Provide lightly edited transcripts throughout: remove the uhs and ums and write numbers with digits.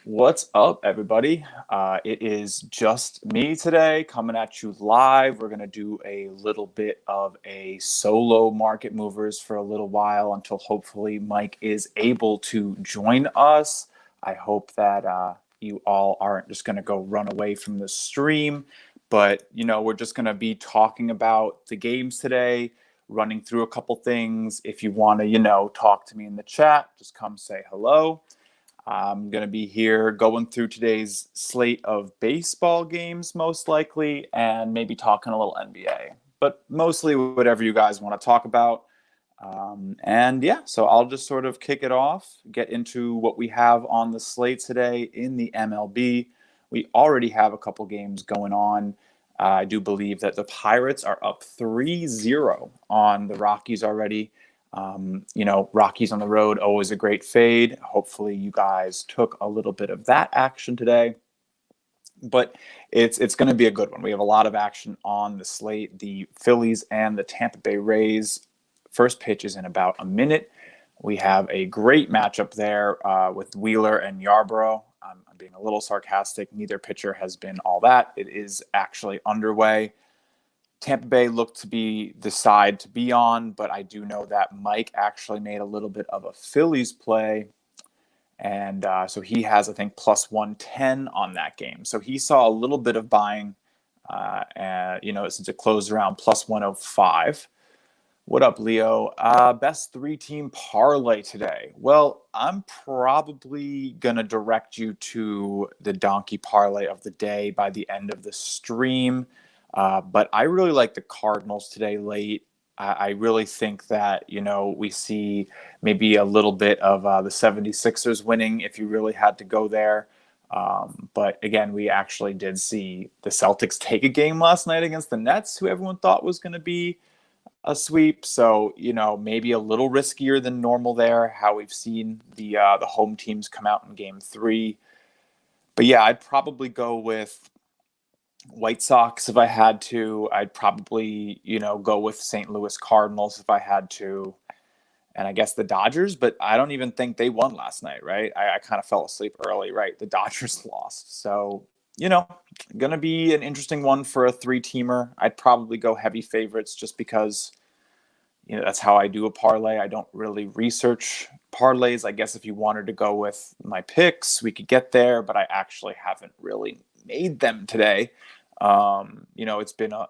What's up, everybody? It is just me today coming at you live. We're going to do a little bit of a solo market movers for a little while until hopefully Mike is able to join us. I hope that you all aren't just going to go run away from the stream, but we're just going to be talking about the games today, running through a couple things. If you want to, talk to me in the chat, just come say hello. I'm going to be here going through today's slate of baseball games, most likely, and maybe talking a little NBA, but mostly whatever you guys want to talk about. And yeah, so I'll just sort of kick it off, get into what we have on the slate today in the MLB. We already have a couple games going on. I do believe that the Pirates are up 3-0 on the Rockies already. Rockies on the road, always a great fade. Hopefully you guys took a little bit of that action today. But it's going to be a good one. We have a lot of action on the slate. The Phillies and the Tampa Bay Rays. First pitch is in about a minute. We have a great matchup there with Wheeler and Yarbrough. I'm being a little sarcastic. Neither pitcher has been all that. It is actually underway. Tampa Bay looked to be the side to be on, but I do know that Mike actually made a little bit of a Phillies play. And so he has, I think, plus 110 on that game. So he saw a little bit of buying, since it closed around plus 105. What up, Leo? Best three-team parlay today. Well, I'm probably going to direct you to the donkey parlay of the day by the end of the stream. But I really like the Cardinals today late. I really think that, we see maybe a little bit of the 76ers winning if you really had to go there. But again, we actually did see the Celtics take a game last night against the Nets, who everyone thought was going to be a sweep. So, maybe a little riskier than normal there, how we've seen the home teams come out in game 3. But yeah, I'd probably go with White Sox if I had to. I'd probably, go with St. Louis Cardinals if I had to. And I guess the Dodgers, but I don't even think they won last night, right? I kind of fell asleep early, right? The Dodgers lost. So, going to be an interesting one for a three-teamer. I'd probably go heavy favorites just because, that's how I do a parlay. I don't really research parlays. I guess if you wanted to go with my picks, we could get there, but I actually haven't really made them today.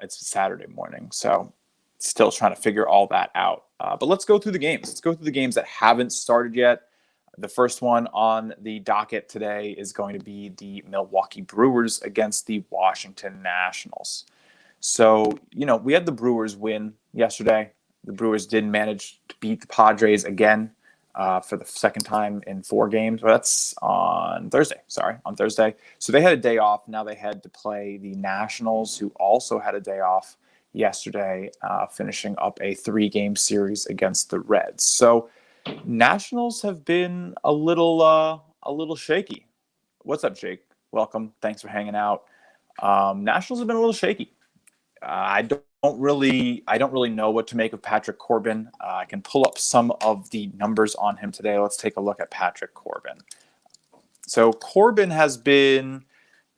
It's Saturday morning, so still trying to figure all that out. But let's go through the games. Let's go through the games that haven't started yet. The first one on the docket today is going to be the Milwaukee Brewers against the Washington Nationals. So, we had the Brewers win yesterday. The Brewers did manage to beat the Padres again for the second time in 4 games. Well, that's on Thursday. So they had a day off. Now they had to play the Nationals, who also had a day off yesterday, finishing up a 3-game series against the Reds. So Nationals have been a little shaky. What's up, Jake? Welcome. Thanks for hanging out. Nationals have been a little shaky. I don't really know what to make of Patrick Corbin. I can pull up some of the numbers on him today. Let's take a look at Patrick Corbin. So Corbin has been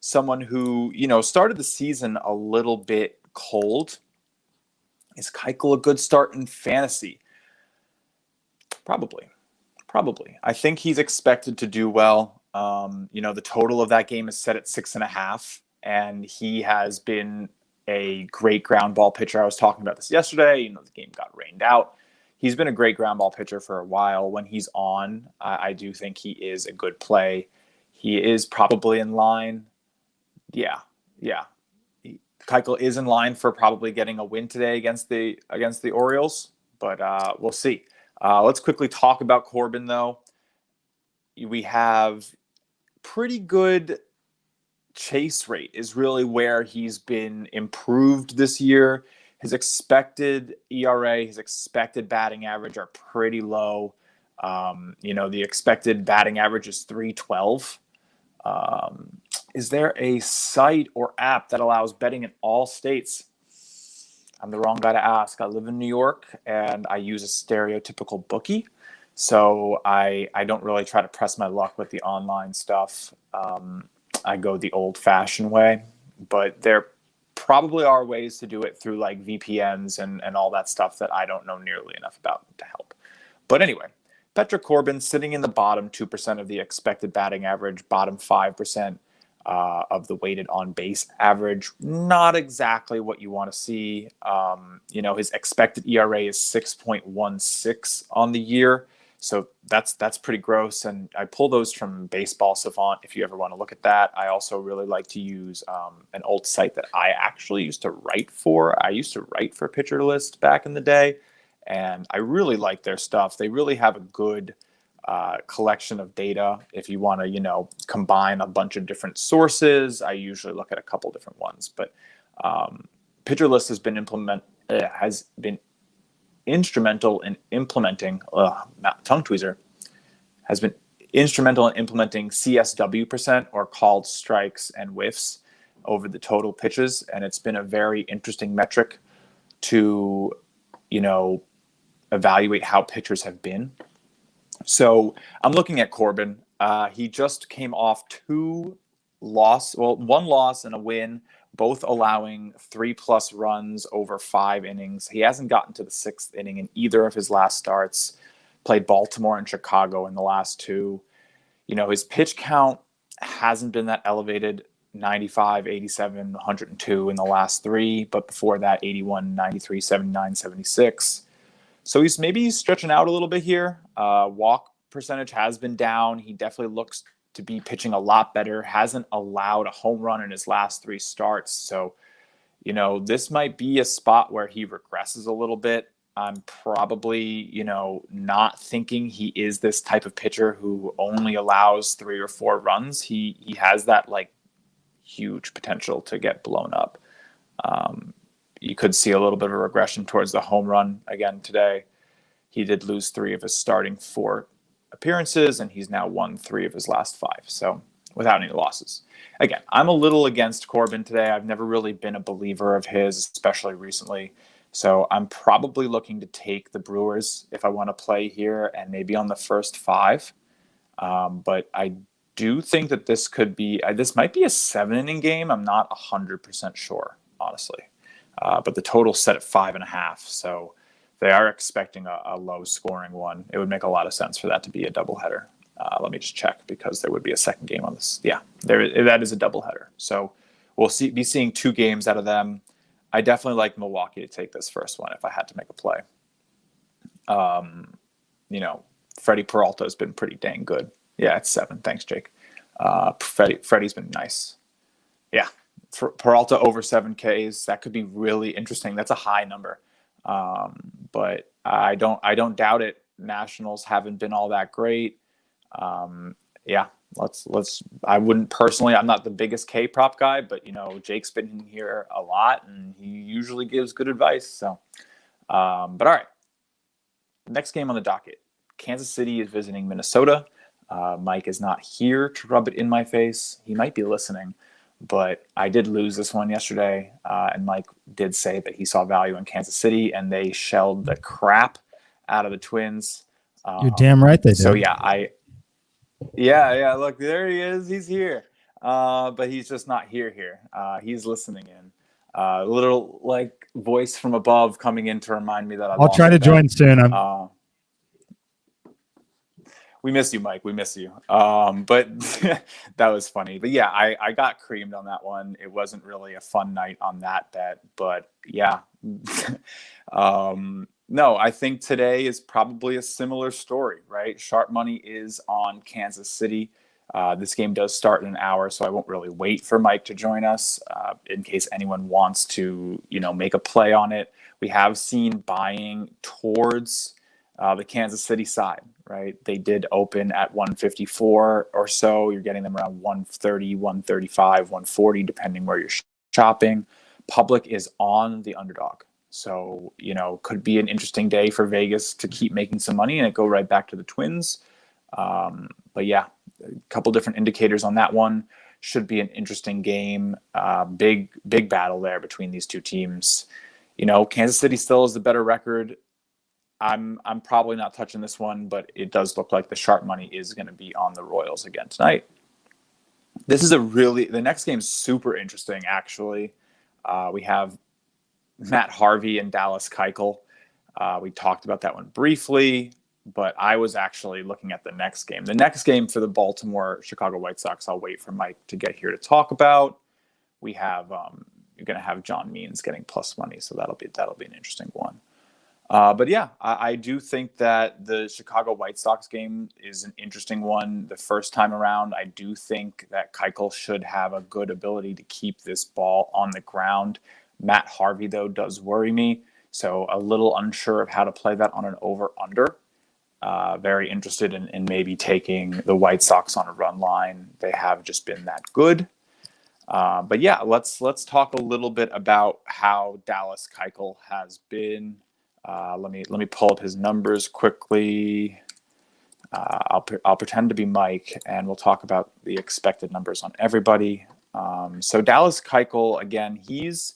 someone who, started the season a little bit cold. Is Keuchel a good start in fantasy? Probably. I think he's expected to do well. The total of that game is set at 6.5, and he has been a great ground ball pitcher. I was talking about this yesterday. The game got rained out. He's been a great ground ball pitcher for a while. When he's on, I do think he is a good play. He is probably in line. Yeah. Keuchel is in line for probably getting a win today against the Orioles, but we'll see. Let's quickly talk about Corbin, though. We have pretty good chase rate is really where he's been improved this year. His expected ERA, his expected batting average are pretty low. The expected batting average is 312. Is there a site or app that allows betting in all states? I'm the wrong guy to ask. I live in New York, and I use a stereotypical bookie. So I don't really try to press my luck with the online stuff. I go the old fashioned way, but there probably are ways to do it through like VPNs and all that stuff that I don't know nearly enough about to help. But anyway, Patrick Corbin sitting in the bottom 2% of the expected batting average, bottom 5% of the weighted on base average. Not exactly what you want to see. His expected ERA is 6.16 on the year. So that's pretty gross. And I pull those from Baseball Savant if you ever want to look at that. I also really like to use an old site that I actually used to write for. I used to write for Pitcher List back in the day, and I really like their stuff. They really have a good collection of data. If you want to, combine a bunch of different sources, I usually look at a couple different ones. But Pitcher List has been instrumental in implementing tongue tweezer has been instrumental in implementing CSW percent, or called strikes and whiffs, over the total pitches, and it's been a very interesting metric to evaluate how pitchers have been. So I'm looking at Corbin. He just came off one loss and a win, both allowing 3+ runs over 5 innings. He hasn't gotten to the 6th inning in either of his last starts. Played Baltimore and Chicago in the last 2. His pitch count hasn't been that elevated. 95, 87, 102 in the last 3, but before that 81, 93, 79, 76. So he's stretching out a little bit here. Walk percentage has been down. He definitely looks to be pitching a lot better. Hasn't allowed a home run in his last 3 starts. So, this might be a spot where he regresses a little bit. I'm probably, not thinking he is this type of pitcher who only allows 3 or 4 runs. He has that huge potential to get blown up. You could see a little bit of a regression towards the home run again today. He did lose 3 of his starting 4 appearances, and he's now won 3 of his last 5. So without any losses. Again, I'm a little against Corbin today. I've never really been a believer of his, especially recently. So I'm probably looking to take the Brewers if I want to play here, and maybe on the first 5. But I do think that this might be a 7-inning game. I'm not 100% sure, honestly. But the total's set at 5.5. So they are expecting a low-scoring one. It would make a lot of sense for that to be a doubleheader. Let me just check, because there would be a second game on this. Yeah, that is a doubleheader. So we'll be seeing 2 games out of them. I definitely like Milwaukee to take this first one if I had to make a play. Freddie Peralta has been pretty dang good. Yeah, it's 7. Thanks, Jake. Freddie's been nice. Yeah, Peralta over 7 Ks. That could be really interesting. That's a high number. But I don't doubt it. Nationals haven't been all that great. I wouldn't personally, I'm not the biggest K prop guy, but Jake's been in here a lot and he usually gives good advice. So, but all right. Next game on the docket, Kansas City is visiting Minnesota. Mike is not here to rub it in my face. He might be listening, but I did lose this one yesterday. And Mike did say that he saw value in Kansas City, and they shelled the crap out of the Twins. You're damn right they did. So yeah. Look, there he is. He's here, but he's just not here. He's listening in. A little voice from above coming in to remind me that I'll try to join soon. We miss you, Mike. We miss you. But that was funny. But yeah, I got creamed on that one. It wasn't really a fun night on that bet, but yeah. No, I think today is probably a similar story, right? Sharp money is on Kansas City. This game does start in an hour, so I won't really wait for Mike to join us in case anyone wants to, make a play on it. We have seen buying towards the Kansas City side, right? They did open at 154 or so. You're getting them around 130, 135, 140, depending where you're shopping. Public is on the underdog. So, could be an interesting day for Vegas to keep making some money and it go right back to the Twins. But yeah, a couple different indicators on that one. Should be an interesting game. Big battle there between these two teams. Kansas City still has the better record. I'm probably not touching this one, but it does look like the sharp money is going to be on the Royals again tonight. This is the next game is super interesting, actually. We have Matt Harvey and Dallas Keuchel. We talked about that one briefly, but I was actually looking at the next game. The next game for the Baltimore Chicago White Sox, I'll wait for Mike to get here to talk about. We have you're going to have John Means getting plus money, so that'll be an interesting one. But yeah, I do think that the Chicago White Sox game is an interesting one. The first time around, I do think that Keuchel should have a good ability to keep this ball on the ground. Matt Harvey, though, does worry me. So a little unsure of how to play that on an over-under. Very interested in maybe taking the White Sox on a run line. They have just been that good. But yeah, let's talk a little bit about how Dallas Keuchel has been. Let me pull up his numbers quickly. I'll pretend to be Mike, and we'll talk about the expected numbers on everybody. So Dallas Keuchel, again, he's,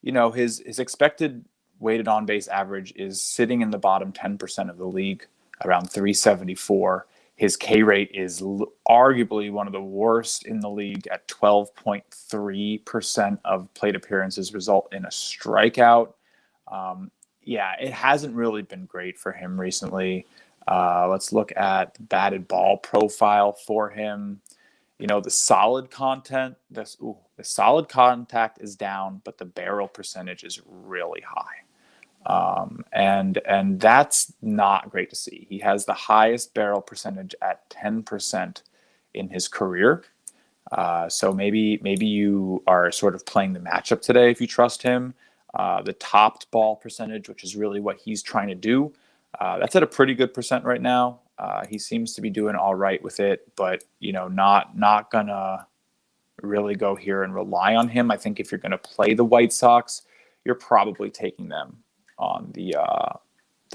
his expected weighted on base average is sitting in the bottom 10% of the league, around 374. His K rate is arguably one of the worst in the league at 12.3% of plate appearances result in a strikeout. Yeah, it hasn't really been great for him recently. Let's look at the batted ball profile for him. The solid contact is down, but the barrel percentage is really high. And that's not great to see. He has the highest barrel percentage at 10% in his career. So maybe you are sort of playing the matchup today if you trust him. The topped ball percentage, which is really what he's trying to do, that's at a pretty good percent right now. He seems to be doing all right with it, but not gonna really go here and rely on him. I think if you're gonna play the White Sox, you're probably taking them on the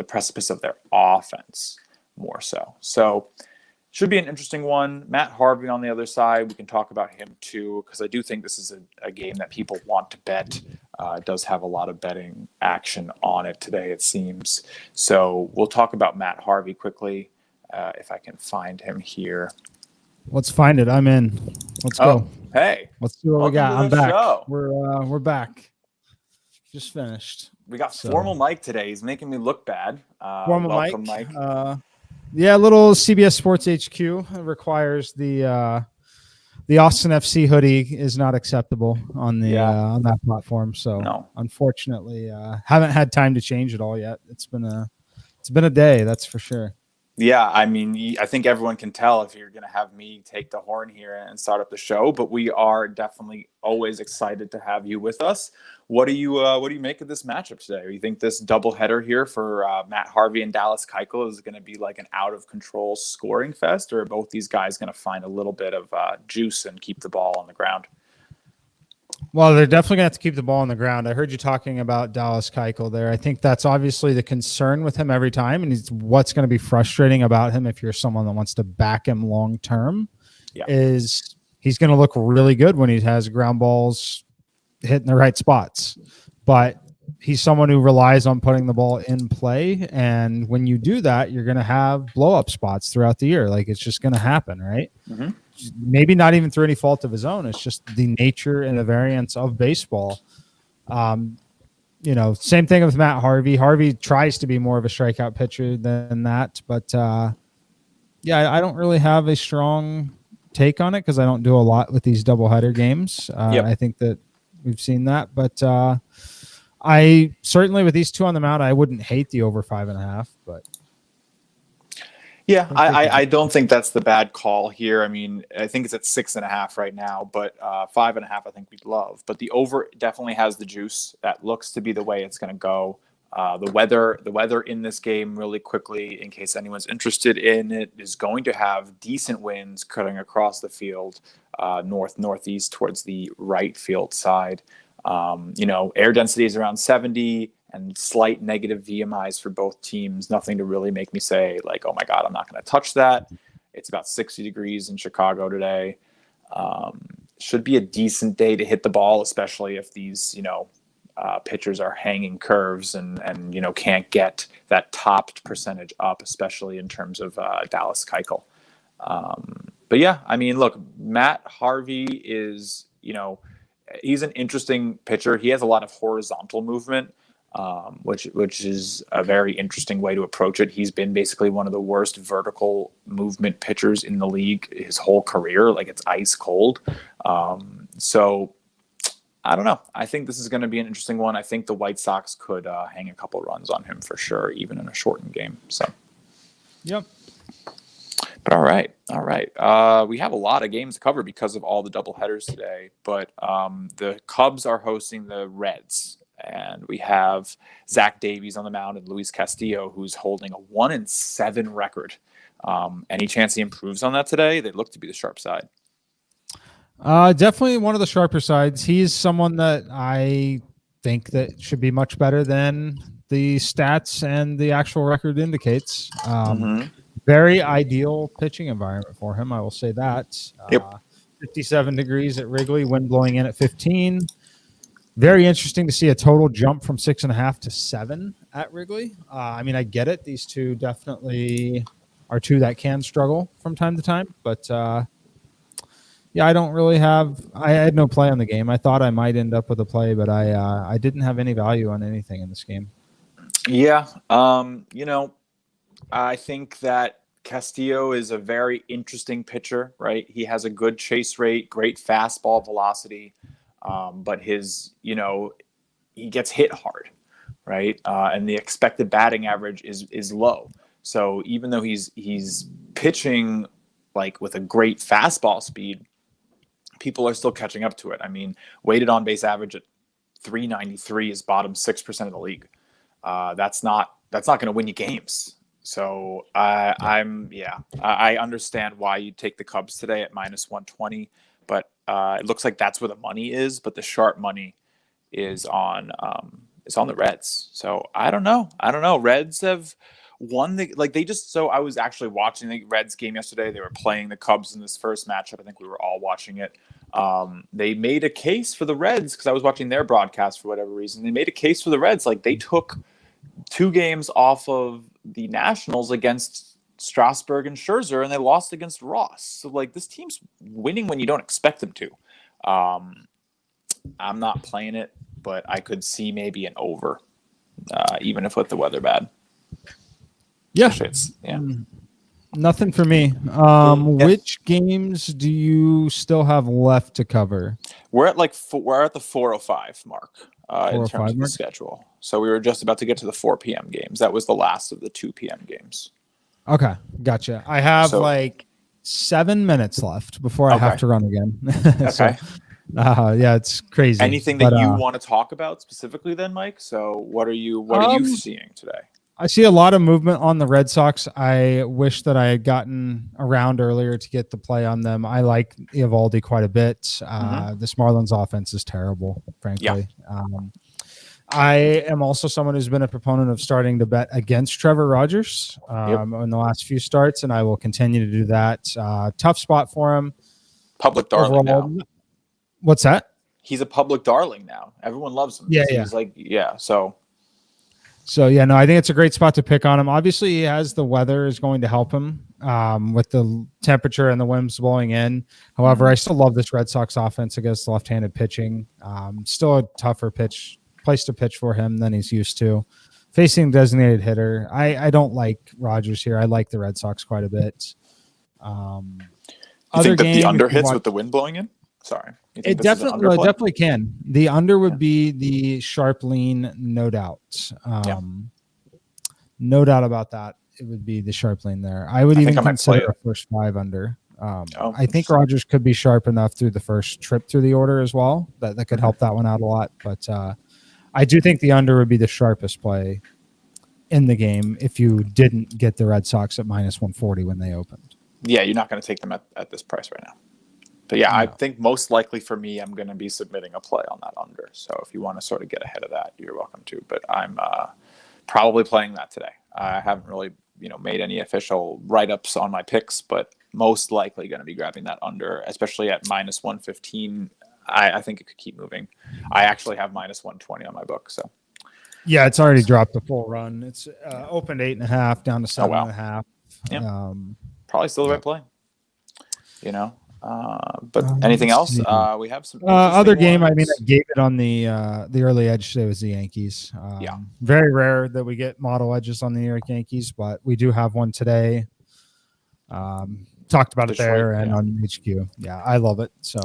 precipice of their offense more so. So should be an interesting one. Matt Harvey on the other side, we can talk about him too, because I do think this is a game that people want to bet. It does have a lot of betting action on it today, it seems. So we'll talk about Matt Harvey quickly, if I can find him here. Let's find it. I'm in. Let's go. Hey, let's see what we got. I'm back. Show. We're back. Just finished. We got formal Mike today. He's making me look bad. Formal welcome, Mike. Yeah, little CBS Sports HQ requires the Austin FC hoodie is not acceptable on the on that platform. So unfortunately, haven't had time to change it all yet. It's been a day, that's for sure. Yeah, I mean, I think everyone can tell if you're going to have me take the horn here and start up the show, but we are definitely always excited to have you with us. What do you make of this matchup today? Do you think this doubleheader here for Matt Harvey and Dallas Keuchel is going to be like an out of control scoring fest, or are both these guys going to find a little bit of juice and keep the ball on the ground? Well, they're definitely going to have to keep the ball on the ground. I heard you talking about Dallas Keuchel there. I think that's obviously the concern with him every time, and what's going to be frustrating about him if you're someone that wants to back him long term is he's going to look really good when he has ground balls hitting the right spots. But he's someone who relies on putting the ball in play, and when you do that, you're going to have blow-up spots throughout the year. Like, it's just going to happen, right? Mm-hmm. Maybe not even through any fault of his own. It's just the nature and the variance of baseball. Same thing with Matt Harvey. Harvey tries to be more of a strikeout pitcher than that, but I don't really have a strong take on it because I don't do a lot with these doubleheader games. I think that we've seen that, but I certainly, with these two on the mound, I wouldn't hate the over 5.5, but. Yeah, I don't think that's the bad call here. I mean, I think it's at 6.5 right now, but 5.5 I think we'd love. But the over definitely has the juice. That looks to be the way it's going to go. The weather in this game, really quickly, in case anyone's interested in it, is going to have decent winds cutting across the field, northeast towards the right field side. Air density is around 70. And slight negative VMIs for both teams. Nothing to really make me say, like, oh my God, I'm not going to touch that. It's about 60 degrees in Chicago today. Should be a decent day to hit the ball, especially if these, pitchers are hanging curves and can't get that topped percentage up, especially in terms of Dallas Keuchel. But yeah, I mean, look, Matt Harvey is, he's an interesting pitcher. He has a lot of horizontal movement, which is a very interesting way to approach it. He's been basically one of the worst vertical movement pitchers in the league his whole career. Like, it's ice cold. So I don't know. I think this is going to be an interesting one. I think the White Sox could hang a couple runs on him for sure, even in a shortened game. So, yep. But all right. We have a lot of games to cover because of all the doubleheaders today. But the Cubs are hosting the Reds, and we have Zach Davies on the mound and Luis Castillo, who's holding a 1-7 record. Any chance he improves on that today? They look to be the sharp side. Definitely one of the sharper sides. He's someone that I think that should be much better than the stats and the actual record indicates. Very ideal pitching environment for him, I will say that. 57 degrees at Wrigley, wind blowing in at 15. Very interesting to see a total jump from 6.5 to 7 at Wrigley. I mean, I get it. These two definitely are two that can struggle from time to time, but yeah, I don't really have. I had no play on the game. I thought I might end up with a play, but I didn't have any value on anything in this game. Yeah, I think that Castillo is a very interesting pitcher, right? He has a good chase rate, great fastball velocity, but he gets hit hard, right? And the expected batting average is low. So even though he's pitching like with a great fastball speed, people are still catching up to it. I mean, weighted on base average at 393 is bottom 6% of the league. That's not going to win you games. So I understand why you take the Cubs today at -120, but it looks like that's where the money is. But the sharp money is on the Reds. So I don't know. Reds have won I was actually watching the Reds game yesterday. They were playing the Cubs in this first matchup. I think we were all watching it. They made a case for the Reds because I was watching their broadcast for whatever reason. They made a case for the Reds. Like, they took 2 games off of the Nationals against Strasburg and Scherzer, and they lost against Ross. So, like, this team's winning when you don't expect them to. I'm not playing it, but I could see maybe an over, even if with the weather bad. Yeah. Nothing for me. Which games do you still have left to cover? We're at the 4:05 mark in terms of the schedule. So we were just about to get to the 4 p.m. games. That was the last of the 2 p.m. games. Okay, gotcha. I have 7 minutes left before I have to run again. Okay. Yeah, it's crazy. Anything that you want to talk about specifically then, Mike? So what are you seeing today? I see a lot of movement on the Red Sox. I wish that I had gotten around earlier to get the play on them. I like Eovaldi quite a bit. This Marlins offense is terrible, frankly. Yeah. I am also someone who's been a proponent of starting to bet against Trevor Rogers in the last few starts, and I will continue to do that. Tough spot for him. Public darling now. What's that? He's a public darling now. Everyone loves him. Yeah. He's So, I think it's a great spot to pick on him. Obviously, he has the weather is going to help him with the temperature and the winds blowing in. However, I still love this Red Sox offense against left-handed pitching. Still a tougher place to pitch for him than he's used to. Facing designated hitter, I don't like Rogers here. I like the Red Sox quite a bit. You think that the under hits with the wind blowing in? Sorry. It definitely can. The under would be the sharp lean, no doubt. No doubt about that. It would be the sharp lean there. I would even consider a first 5 under. I think Rogers could be sharp enough through the first trip through the order as well. That could help that one out a lot. But I do think the under would be the sharpest play in the game if you didn't get the Red Sox at -140 when they opened. Yeah, you're not going to take them at this price right now. But yeah, I think most likely for me, I'm going to be submitting a play on that under. So if you want to sort of get ahead of that, you're welcome to. But I'm probably playing that today. I haven't really, made any official write-ups on my picks, but most likely going to be grabbing that under, especially at -115. I think it could keep moving. I actually have -120 on my book. So Yeah, it's already dropped a full run. It's opened 8.5 down to oh wow, 7.5. yeah, probably still the right play. You know, but anything Let's else? see. We have some Other game. I mean, ones. I gave it on the early edge today was the Yankees. Yeah. Very rare that we get model edges on the New York Yankees, but we do have one today. Talked about Detroit, it there and on HQ. Yeah, I love it. So.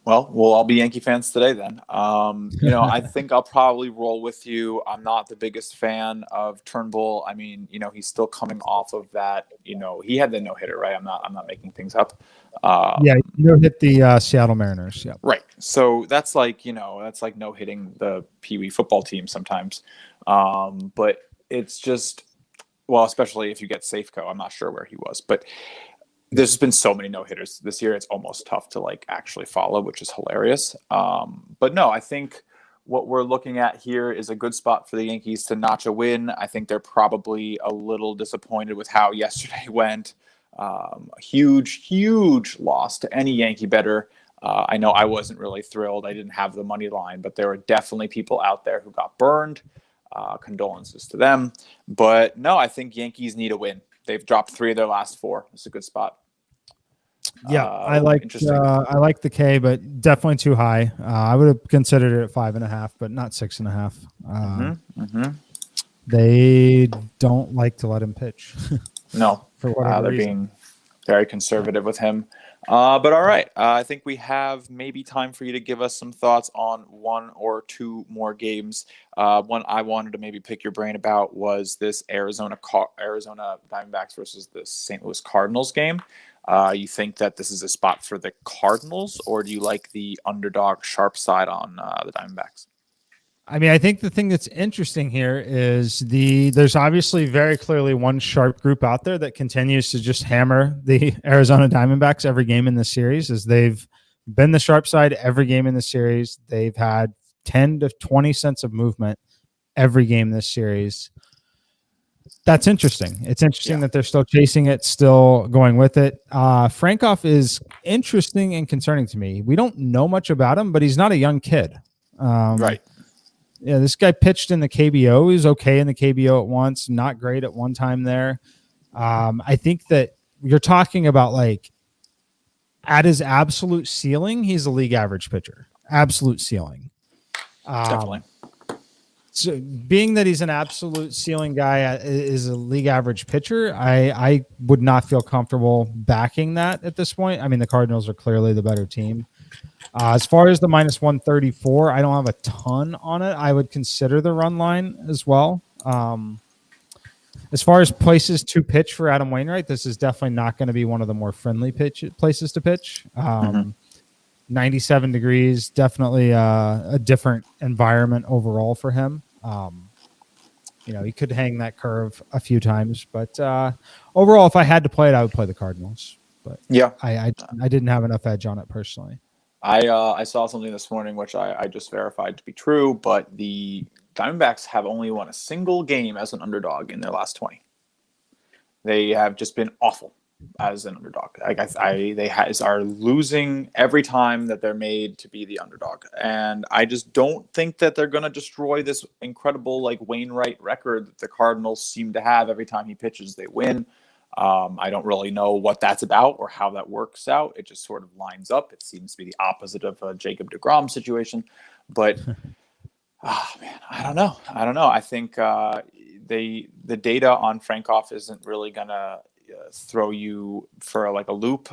Well, we'll all be Yankee fans today then. I think I'll probably roll with you. I'm not the biggest fan of Turnbull. I mean, he's still coming off of that. He had the no-hitter, right? I'm not making things up. Yeah, hit the Seattle Mariners. Yeah. Right. So that's like no hitting the Pee Wee football team sometimes. But it's just, well, especially if you get Safeco. I'm not sure where he was, but there's been so many no-hitters this year. It's almost tough to actually follow, which is hilarious. But no, I think what we're looking at here is a good spot for the Yankees to notch a win. I think they're probably a little disappointed with how yesterday went. A huge loss to any Yankee bettor. I know I wasn't really thrilled. I didn't have the money line, but there were definitely people out there who got burned. Condolences to them. But no, I think Yankees need a win. They've dropped 3 of their last 4. It's a good spot. Yeah, I like the K, but definitely too high. I would have considered it at 5.5, but not 6.5. They don't like to let him pitch. No, for whatever they're reason. being very conservative with him. But all right, I think we have maybe time for you to give us some thoughts on 1 or 2 more games. One I wanted to maybe pick your brain about was this Arizona Diamondbacks versus the St. Louis Cardinals game. You think that this is a spot for the Cardinals, or do you like the underdog sharp side on the Diamondbacks? I mean, I think the thing that's interesting here is there's obviously very clearly one sharp group out there that continues to just hammer the Arizona Diamondbacks every game in the series, as they've been the sharp side every game in the series. They've had 10 to 20 cents of movement every game this series. That's interesting. It's interesting that they're still chasing it, still going with it. Francoff is interesting and concerning to me. We don't know much about him, but he's not a young kid. Right. Yeah, this guy pitched in the KBO. He was okay in the KBO at once, not great at one time there. I think that you're talking about at his absolute ceiling, he's a league average pitcher. Absolute ceiling. Definitely. So being that he's an absolute ceiling guy is a league average pitcher, I would not feel comfortable backing that at this point. I mean, the Cardinals are clearly the better team. As far as the -134, I don't have a ton on it. I would consider the run line as well. As far as places to pitch for Adam Wainwright, this is definitely not going to be one of the more friendly places to pitch. 97 degrees, definitely a different environment overall for him. He could hang that curve a few times, but overall, if I had to play it, I would play the Cardinals. But yeah, I didn't have enough edge on it personally. I saw something this morning which I just verified to be true, but the Diamondbacks have only won a single game as an underdog in their last 20. They have just been awful as an underdog. They are losing every time that they're made to be the underdog, and I just don't think that they're going to destroy this incredible Wainwright record that the Cardinals seem to have. Every time he pitches, they win. I don't really know what that's about or how that works out. It just sort of lines up. It seems to be the opposite of a Jacob deGrom situation. But, man, I don't know. I think the data on Francoff isn't really going to throw you for a loop.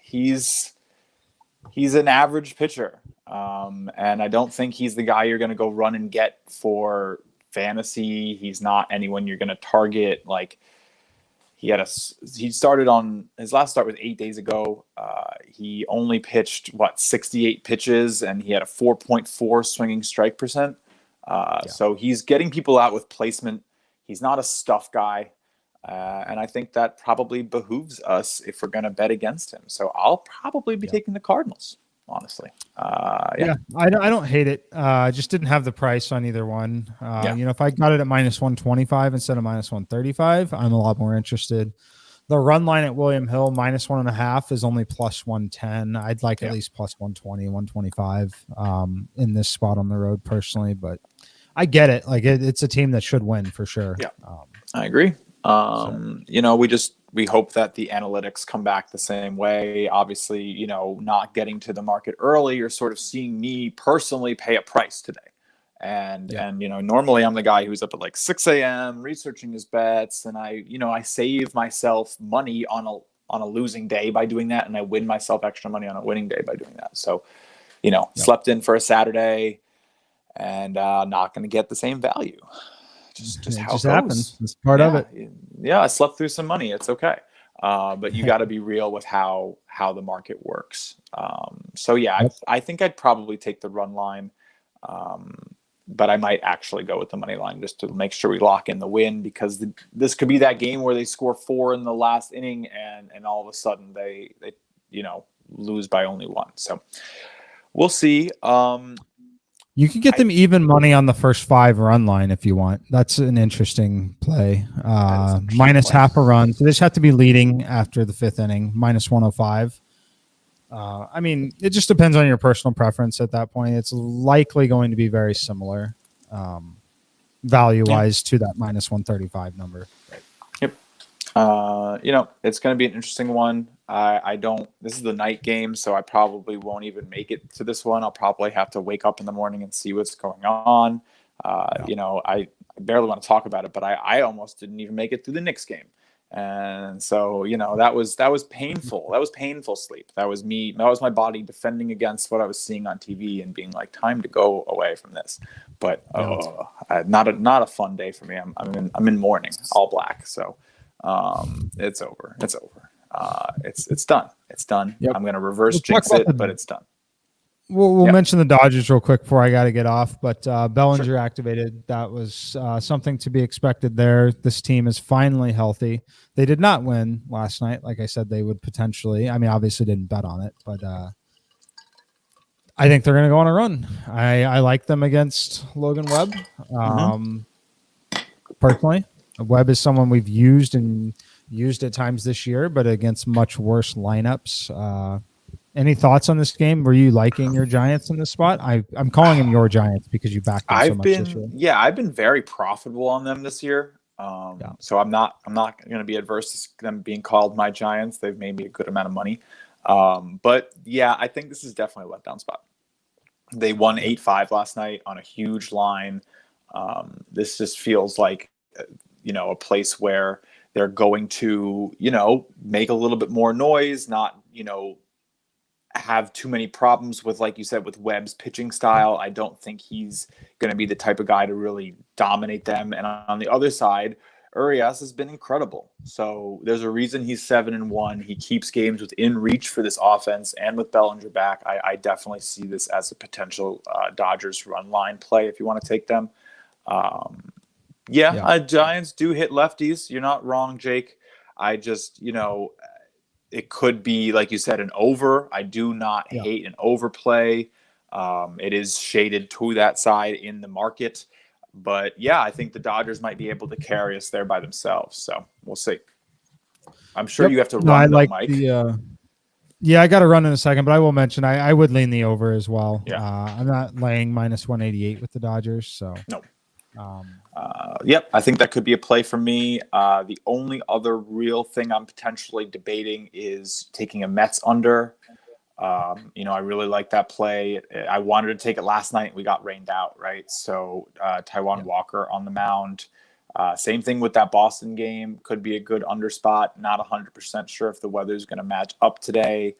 He's an average pitcher. And I don't think he's the guy you're going to go run and get for fantasy. He's not anyone you're going to target. He started on his last start was 8 days ago. He only pitched 68 pitches, and he had a 4.4 swinging strike percent. So he's getting people out with placement. He's not a stuff guy. And I think that probably behooves us if we're going to bet against him. So I'll probably be taking the Cardinals, honestly. I don't hate it. I just didn't have the price on either one. If I got it at -125 instead of -135, I'm a lot more interested. The run line at William Hill -1.5 is only +110. I'd like at least +120, 125 in this spot on the road personally, but I get it. Like it's a team that should win for sure. Yeah, I agree. You know, we hope that the analytics come back the same way. Obviously, you know, not getting to the market early, you're sort of seeing me personally pay a price today. And you know, normally I'm the guy who's up at like 6 a.m. researching his bets, and I save myself money on a losing day by doing that, and I win myself extra money on a winning day by doing that. So, you know, slept in for a Saturday, and not going to get the same value. Just how it goes. Happens. It's part of it. Yeah, I slept through some money. It's okay. But you got to be real with how the market works. So yeah, I think I'd probably take the run line. But I might actually go with the money line just to make sure we lock in the win, because this could be that game where they score 4 in the last inning and all of a sudden they you know, lose by only 1. So we'll see. You could get them even money on the first 5 run line if you want. That's an interesting play. Minus half a run. So they just have to be leading after the 5th inning, -105. I mean, it just depends on your personal preference at that point. It's likely going to be very similar value-wise to that -135 number. Yep. You know, it's going to be an interesting one. This is the night game, so I probably won't even make it to this one. I'll probably have to wake up in the morning and see what's going on. You know, I barely want to talk about it, but I almost didn't even make it through the Knicks game. And so, you know, that was painful. That was painful sleep. That was my body defending against what I was seeing on TV and being like, time to go away from this. But not a fun day for me. I'm in mourning, all black. So it's over. It's over. It's done. It's done. Yep. I'm going to reverse jinx it, but it's done. We'll mention the Dodgers real quick before I got to get off, but Bellinger activated. That was something to be expected there. This team is finally healthy. They did not win last night. Like I said, they would potentially. I mean, obviously didn't bet on it, but I think they're going to go on a run. I like them against Logan Webb. Personally, Webb is someone we've used at times this year, but against much worse lineups. Any thoughts on this game? Were you liking your Giants in this spot? I'm calling them your Giants because you backed them so much this year. Yeah, I've been very profitable on them this year. So I'm not going to be adverse to them being called my Giants. They've made me a good amount of money. But yeah, I think this is definitely a letdown spot. They won 8-5 last night on a huge line. This just feels like, you know, a place where they're going to, you know, make a little bit more noise, not, you know, have too many problems with, like you said, with Webb's pitching style. I don't think he's going to be the type of guy to really dominate them. And on the other side, Urias has been incredible. So there's a reason he's 7-1. He keeps games within reach for this offense, and with Bellinger back, I definitely see this as a potential Dodgers run line play if you want to take them. Giants do hit lefties. You're not wrong, Jake. I just, you know, it could be, like you said, an over. I do not hate an overplay. It is shaded to that side in the market. But, yeah, I think the Dodgers might be able to carry us there by themselves. So we'll see. I'm sure you have to run, Mike. I got to run in a second, but I will mention I would lean the over as well. Yeah. I'm not laying -188 with the Dodgers. So no. I think that could be a play for me. The only other real thing I'm potentially debating is taking a Mets under. You know, I really like that play. I wanted to take it last night. We got rained out, right? So Taijuan Walker on the mound. Same thing with that Boston game. Could be a good under spot. Not 100% sure if the weather's going to match up today.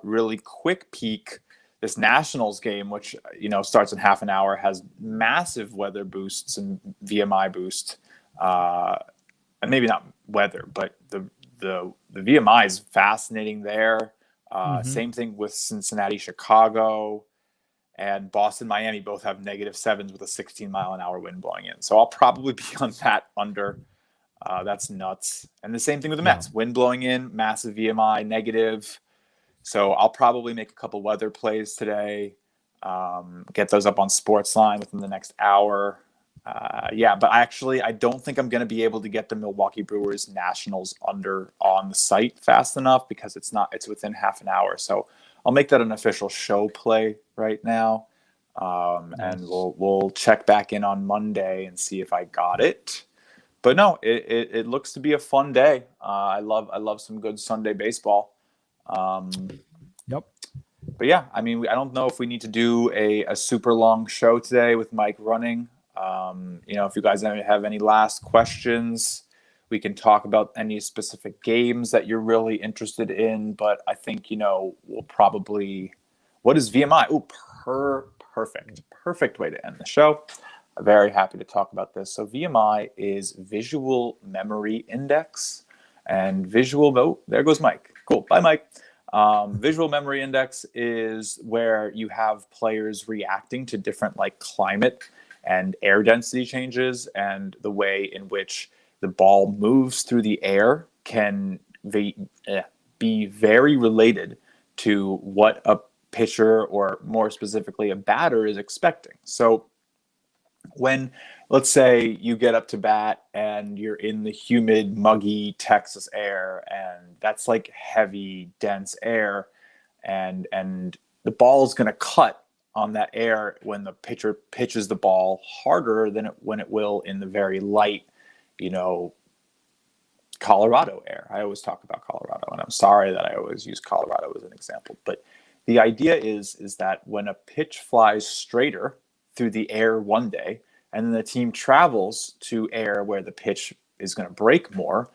Really quick peek. This Nationals game, which, you know, starts in half an hour, has massive weather boosts and VMI boost. And maybe not weather, but the VMI is fascinating there. Same thing with Cincinnati, Chicago, and Boston, Miami both have -7s with a 16-mile-an-hour wind blowing in. So I'll probably be on that under. That's nuts. And the same thing with the Mets. Wind blowing in, massive VMI, negative. So I'll probably make a couple weather plays today, get those up on Sportsline within the next hour. Yeah, but I don't think I'm going to be able to get the Milwaukee Brewers Nationals under on the site fast enough because it's within half an hour. So I'll make that an official show play right now. And we'll check back in on Monday and see if I got it. But no, it looks to be a fun day. I love some good Sunday baseball. Yep. But yeah, I mean, I don't know if we need to do a super long show today with Mike running. If you guys have any last questions, we can talk about any specific games that you're really interested in. But I think, we'll probably, what is VMI? Oh, perfect way to end the show. I'm very happy to talk about this. So VMI is Visual Memory Index, and there goes Mike. Cool. Bye, Mike. Visual memory index is where you have players reacting to different like climate and air density changes, and the way in which the ball moves through the air can be very related to what a pitcher, or more specifically a batter, is expecting. So when, let's say, you get up to bat and you're in the humid, muggy Texas air, and that's like heavy, dense air, and the ball is going to cut on that air when the pitcher pitches the ball harder than when it will in the very light, Colorado air. I always talk about Colorado, and I'm sorry that I always use Colorado as an example, but the idea is that when a pitch flies straighter through the air one day, and then the team travels to air where the pitch is going to break more,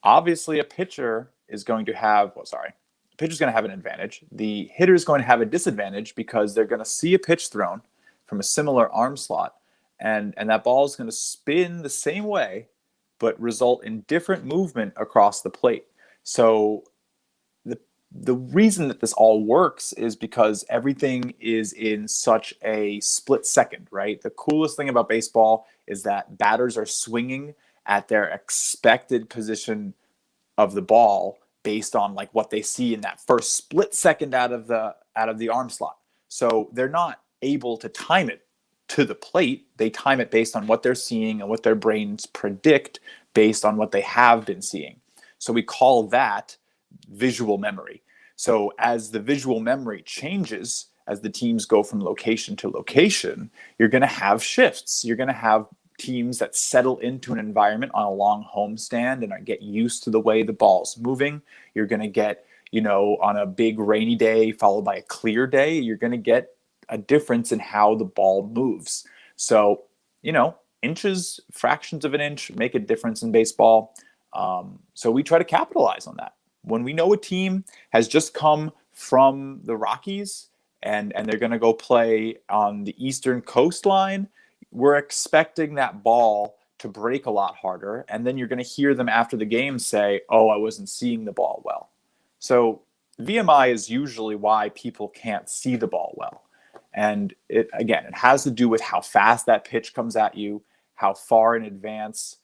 obviously a pitcher is going to have, the pitcher's going to have an advantage. The hitter is going to have a disadvantage because they're going to see a pitch thrown from a similar arm slot, and that ball is going to spin the same way, but result in different movement across the plate. So the reason that this all works is because everything is in such a split second, right? The coolest thing about baseball is that batters are swinging at their expected position of the ball based on like what they see in that first split second out of the arm slot. So they're not able to time it to the plate. They time it based on what they're seeing and what their brains predict based on what they have been seeing. So we call that visual memory. So as the visual memory changes, as the teams go from location to location, you're going to have shifts. You're going to have teams that settle into an environment on a long homestand and get used to the way the ball's moving. You're going to get, on a big rainy day followed by a clear day, you're going to get a difference in how the ball moves. So, inches, fractions of an inch make a difference in baseball. So we try to capitalize on that. When we know a team has just come from the Rockies and they're going to go play on the eastern coastline, we're expecting that ball to break a lot harder. And then you're going to hear them after the game say, oh, I wasn't seeing the ball well. So VMI is usually why people can't see the ball well. And it has to do with how fast that pitch comes at you, how far in advance,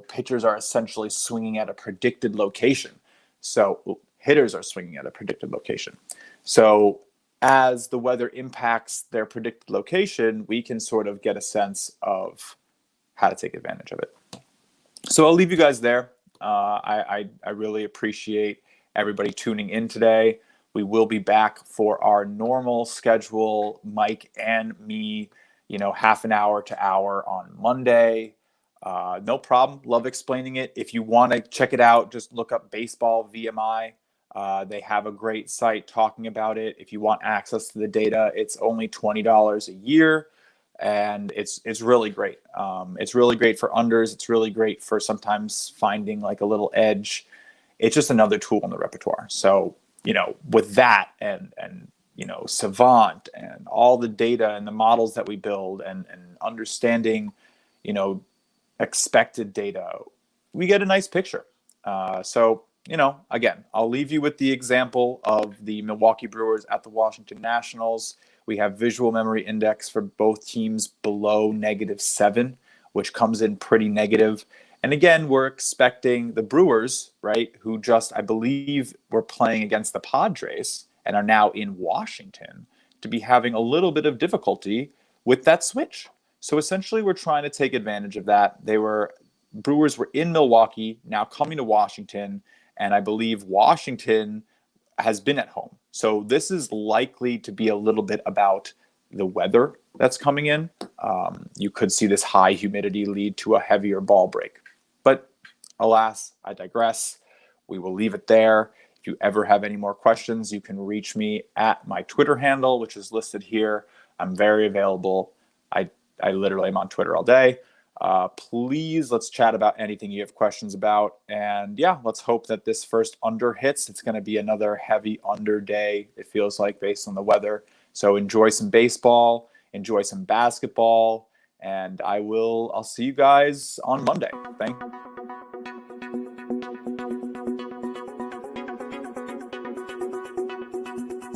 pitchers are essentially swinging at a predicted location. So hitters are swinging at a predicted location. So as the weather impacts their predicted location, we can sort of get a sense of how to take advantage of it. So I'll leave you guys there. I really appreciate everybody tuning in today. We will be back for our normal schedule, Mike and me, half an hour to hour on Monday. No problem. Love explaining it. If you want to check it out, just look up Baseball VMI. They have a great site talking about it. If you want access to the data, it's only $20 a year, and it's really great. It's really great for unders. It's really great for sometimes finding like a little edge. It's just another tool in the repertoire. So, with that and Savant and all the data and the models that we build and understanding, expected data, we get a nice picture. So, again, I'll leave you with the example of the Milwaukee Brewers at the Washington Nationals. We have visual memory index for both teams below -7, which comes in pretty negative. And again, we're expecting the Brewers, right, who just, I believe, were playing against the Padres and are now in Washington, to be having a little bit of difficulty with that switch. So essentially, we're trying to take advantage of that. Brewers were in Milwaukee, now coming to Washington, and I believe Washington has been at home. So this is likely to be a little bit about the weather that's coming in. You could see this high humidity lead to a heavier ball break. But alas, I digress. We will leave it there. If you ever have any more questions, you can reach me at my Twitter handle, which is listed here. I'm very available. I literally am on Twitter all day. Please, let's chat about anything you have questions about. And yeah, let's hope that this first under hits. It's going to be another heavy under day, it feels like, based on the weather. So enjoy some baseball, enjoy some basketball, and I'll see you guys on Monday. Thank you.